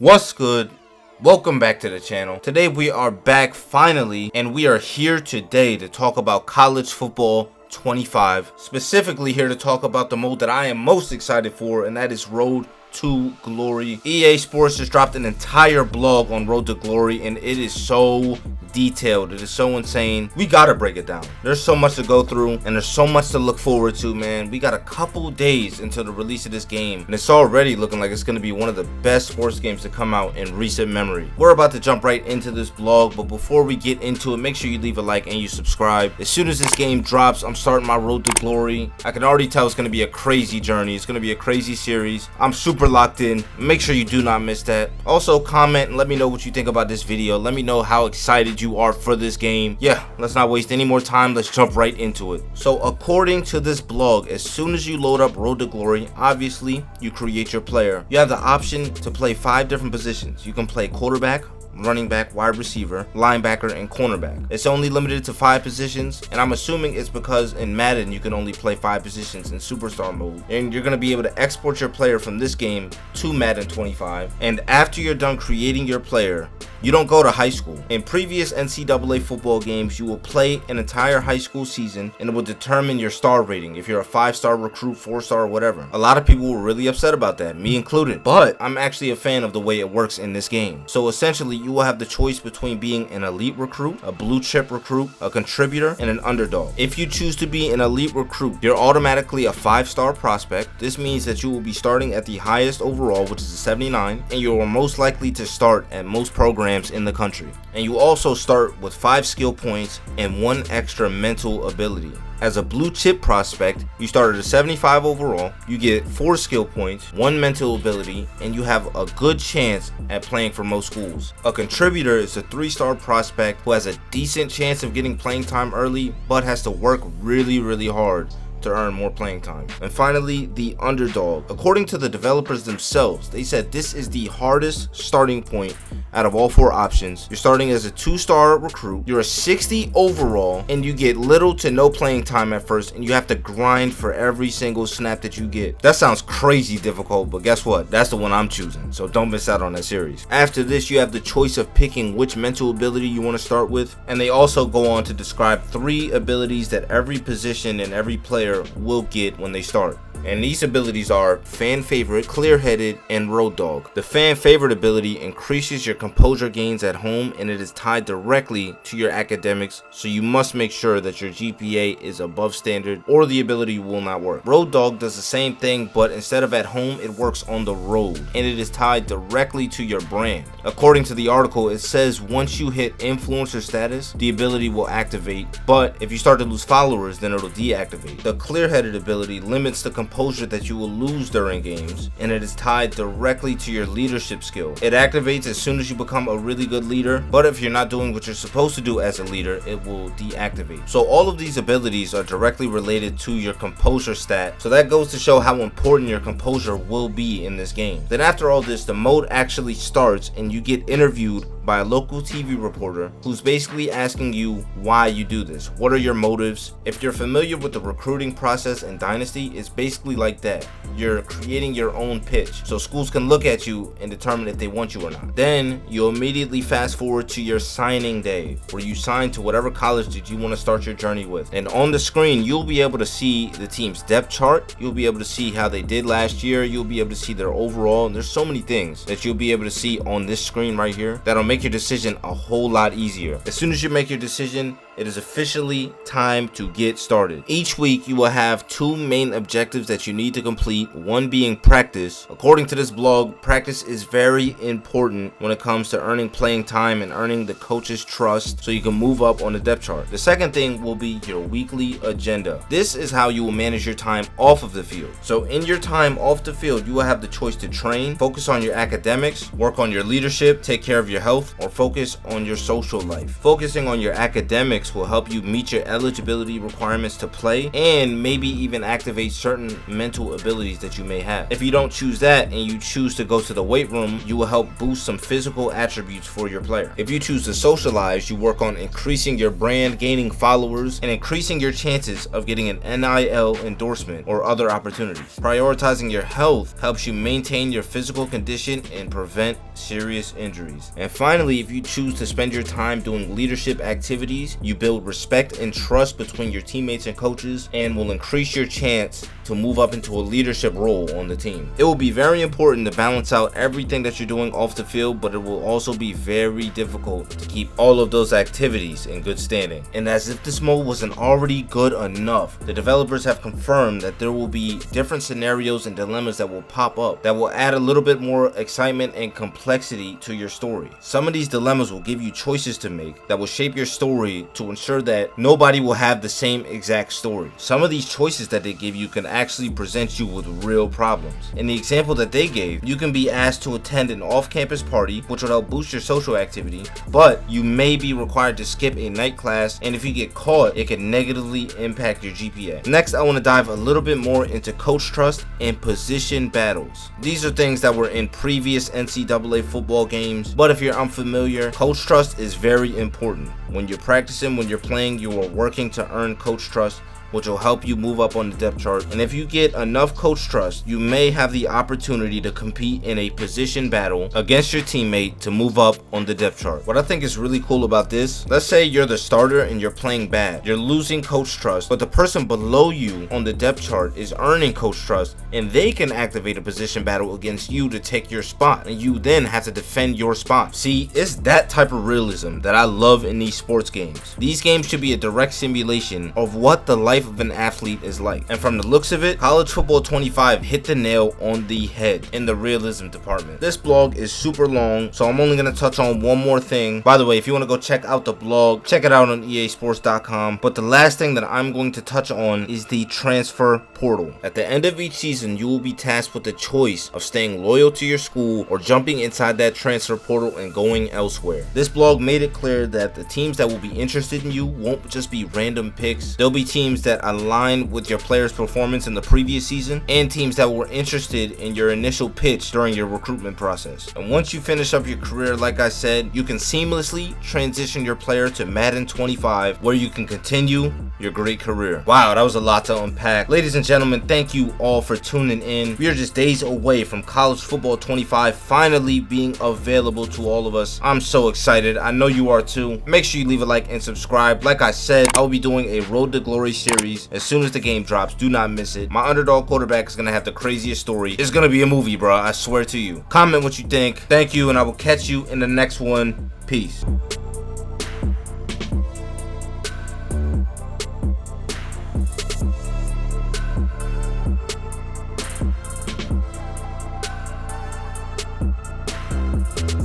What's good? Welcome back to the channel. Today we are back finally, and we are here today to talk about college football 25. Specifically here to talk about the mode that I am most excited for, and that is Road to Glory. EA Sports just dropped an entire blog on Road to Glory, and it is so detailed. It is so insane. We gotta break it down. There's so much to go through, and there's so much to look forward to, man. We got a couple days until the release of this game, and it's already looking like it's gonna be one of the best sports games to come out in recent memory. We're about to jump right into this blog, but before we get into it, make sure you leave a like and you subscribe. As soon as this game drops, I'm starting my Road to Glory. I can already tell it's gonna be a crazy journey. It's gonna be a crazy series. I'm super locked in. Make sure you do not miss that. Also, comment and let me know what you think about this video. Let me know how excited you are for this game. Yeah, let's not waste any more time. Let's jump right into it. So according to this blog, as soon as you load up Road to Glory, obviously you create your player. You have the option to play 5 different positions. You can play quarterback, running back, wide receiver, linebacker, and cornerback. It's only limited to 5 positions, and I'm assuming it's because in Madden you can only play 5 positions in Superstar mode. And you're going to be able to export your player from this game to Madden 25. And after you're done creating your player, you don't go to high school. In previous NCAA football games, you will play an entire high school season, and it will determine your star rating, if you're a 5-star recruit, 4-star, or whatever. A lot of people were really upset about that, me included, but I'm actually a fan of the way it works in this game. So essentially, you will have the choice between being an elite recruit, a blue chip recruit, a contributor, and an underdog. If you choose to be an elite recruit, you're automatically a 5-star prospect. This means that you will be starting at the highest overall, which is a 79, and you are most likely to start at most programs in the country. And you also start with 5 skill points and 1 extra mental ability. As a blue chip prospect, you start at a 75 overall, you get 4 skill points, 1 mental ability, and you have a good chance at playing for most schools. A contributor is a 3-star prospect who has a decent chance of getting playing time early, but has to work really hard to earn more playing time. And finally, the underdog. According to the developers themselves, they said this is the hardest starting point out of all 4 options. You're starting as a 2-star recruit, you're a 60 overall, and you get little to no playing time at first, and you have to grind for every single snap that you get. That sounds crazy difficult, but guess what? That's the one I'm choosing, so don't miss out on that series. After this, you have the choice of picking which mental ability you want to start with, and they also go on to describe 3 abilities that every position and every player will get when they start. And these abilities are Fan Favorite, Clear-Headed, and Road Dog. The Fan Favorite ability increases your composure gains at home, and it is tied directly to your academics, so you must make sure that your GPA is above standard or the ability will not work. Road Dog does the same thing, but instead of at home, it works on the road, and it is tied directly to your brand. According to the article, it says once you hit influencer status, the ability will activate, but if you start to lose followers, then it'll deactivate. The Clear-Headed ability limits the composure that you will lose during games, and it is tied directly to your leadership skill. It activates as soon as you become a really good leader, but if you're not doing what you're supposed to do as a leader, it will deactivate. So all of these abilities are directly related to your composure stat, so that goes to show how important your composure will be in this game. Then after all this, the mode actually starts, and you get interviewed by a local TV reporter who's basically asking you why you do this. What are your motives? If you're familiar with the recruiting process in Dynasty, it's basically like that. You're creating your own pitch, so schools can look at you and determine if they want you or not. Then you immediately fast forward to your signing day, where you sign to whatever college that you want to start your journey with. And on the screen, you'll be able to see the team's depth chart. You'll be able to see how they did last year. You'll be able to see their overall. And there's so many things that you'll be able to see on this screen right here that'll make your decision a whole lot easier. As soon as you make your decision, it is officially time to get started. Each week you will have 2 main objectives that you need to complete, one being practice. According to this blog, practice is very important when it comes to earning playing time and earning the coach's trust so you can move up on the depth chart. The second thing will be your weekly agenda. This is how you will manage your time off of the field. So in your time off the field, you will have the choice to train, focus on your academics, work on your leadership, take care of your health, health or focus on your social life. Focusing on your academics will help you meet your eligibility requirements to play and maybe even activate certain mental abilities that you may have. If you don't choose that and you choose to go to the weight room, you will help boost some physical attributes for your player. If you choose to socialize, you work on increasing your brand, gaining followers, and increasing your chances of getting an NIL endorsement or other opportunities. Prioritizing your health helps you maintain your physical condition and prevent serious injuries. And finally, if you choose to spend your time doing leadership activities, you build respect and trust between your teammates and coaches and will increase your chance to move up into a leadership role on the team. It will be very important to balance out everything that you're doing off the field, but it will also be very difficult to keep all of those activities in good standing. And as if this mode wasn't already good enough, the developers have confirmed that there will be different scenarios and dilemmas that will pop up that will add a little bit more excitement and complexity to your story. Some of these dilemmas will give you choices to make that will shape your story to ensure that nobody will have the same exact story. Some of these choices that they give you can actually present you with real problems. In the example that they gave, you can be asked to attend an off-campus party, which will help boost your social activity, but you may be required to skip a night class, and if you get caught, it can negatively impact your GPA. Next, I want to dive a little bit more into coach trust and position battles. These are things that were in previous NCAA football games, but if you're unfamiliar, coach trust is very important. When you're practicing, when you're playing, you are working to earn coach trust, which will help you move up on the depth chart. And if you get enough coach trust, you may have the opportunity to compete in a position battle against your teammate to move up on the depth chart. What I think is really cool about this, let's say you're the starter and you're playing bad. You're losing coach trust, but the person below you on the depth chart is earning coach trust, and they can activate a position battle against you to take your spot, and you then have to defend your spot. See, it's that type of realism that I love in these sports games. These games should be a direct simulation of what the life of an athlete is like. And from the looks of it, College Football 25 hit the nail on the head in the realism department. This blog is super long, so I'm only going to touch on one more thing. By the way, if you want to go check out the blog, check it out on easports.com. But the last thing that I'm going to touch on is the transfer portal. At the end of each season, you will be tasked with the choice of staying loyal to your school or jumping inside that transfer portal and going elsewhere. This blog made it clear that the teams that will be interested in you won't just be random picks. There'll be teams that align with your player's performance in the previous season and teams that were interested in your initial pitch during your recruitment process. And once you finish up your career, like I said, you can seamlessly transition your player to Madden 25, where you can continue your great career. Wow, that was a lot to unpack. Ladies and gentlemen, thank you all for tuning in. We are just days away from College Football 25 finally being available to all of us. I'm so excited. I know you are too. Make sure you leave a like and subscribe. Like I said, I will be doing a Road to Glory series as soon as the game drops. Do not miss it. My underdog quarterback is going to have the craziest story. It's going to be a movie, bro. I swear to you. Comment what you think. Thank you, and I will catch you in the next one. Peace.